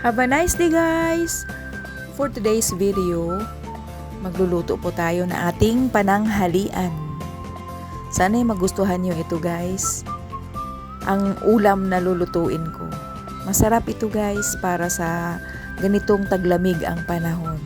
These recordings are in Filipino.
Have a nice day, guys! For today's video, magluluto po tayo na ating pananghalian. Sana'y magustuhan nyo ito, guys. Ang ulam na lulutuin ko. Masarap ito, guys, para sa ganitong taglamig ang panahon.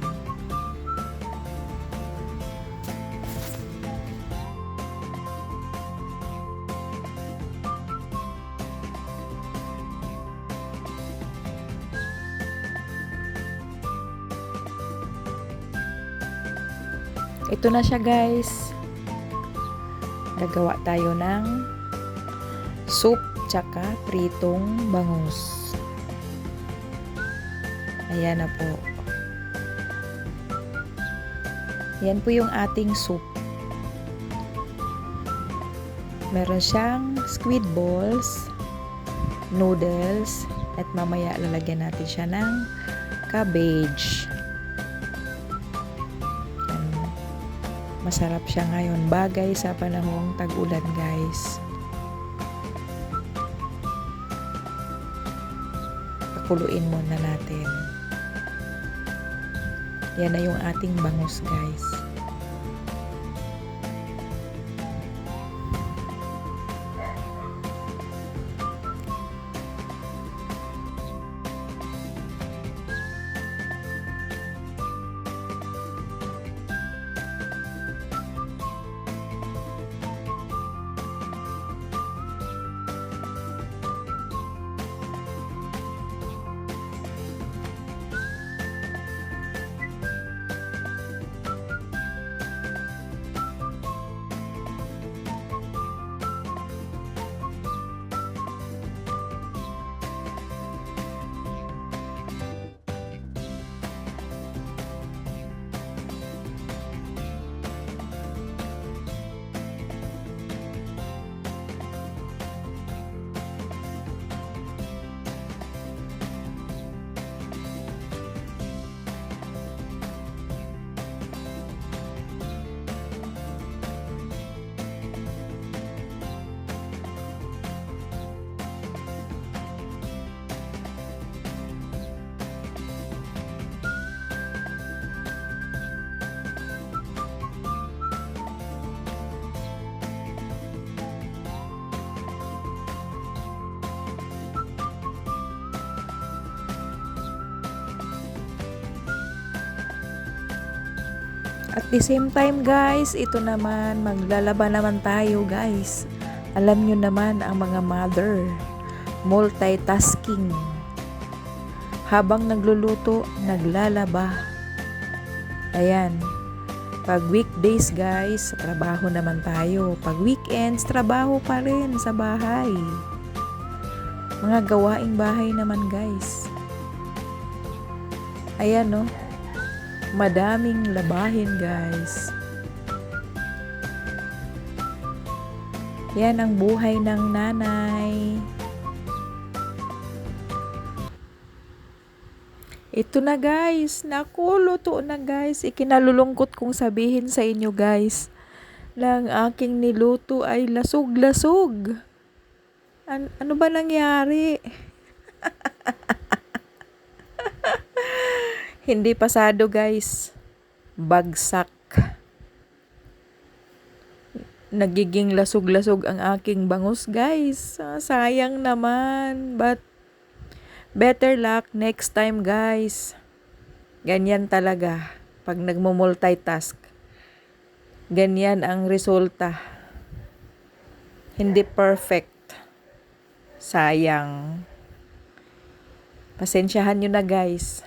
Ito na siya, guys. Gagawa tayo ng soup tsaka pritong bangus. Ayan na po. Yan po yung ating soup. Meron siyang squid balls, noodles, at mamaya lalagyan natin siya ng cabbage. Masarap siya ngayon, bagay sa panahong tag-ulan, guys. Pakuluin muna natin. Yan na yung ating bangus, guys. At the same time, guys, ito naman, maglalaba naman tayo, guys. Alam nyo naman ang mga mother, multitasking. Habang nagluluto, naglalaba. Ayan. Pag weekdays, guys, trabaho naman tayo. Pag weekends, trabaho pa rin sa bahay. Mga gawaing bahay naman, guys. Ayan, no? Madaming labahin, guys. Yan ang buhay ng nanay. Ito na, guys. Naku, luto na, guys. Ikinalulungkot kong sabihin sa inyo, guys. Lang aking niluto ay lasog-lasog. Ano ba nangyari? Hindi pasado, guys. Bagsak. Nagiging lasog-lasog ang aking bangus, guys. Sayang naman. But better luck next time, guys. Ganyan talaga. Pag nagmo-multitask. Ganyan ang resulta. Hindi perfect. Sayang. Pasensyahan nyo na, guys.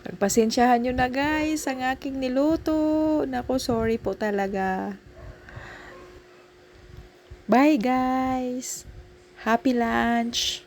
Pagpasensyahan nyo na, guys, ang aking niluto. Naku, sorry po talaga. Bye, guys. Happy lunch.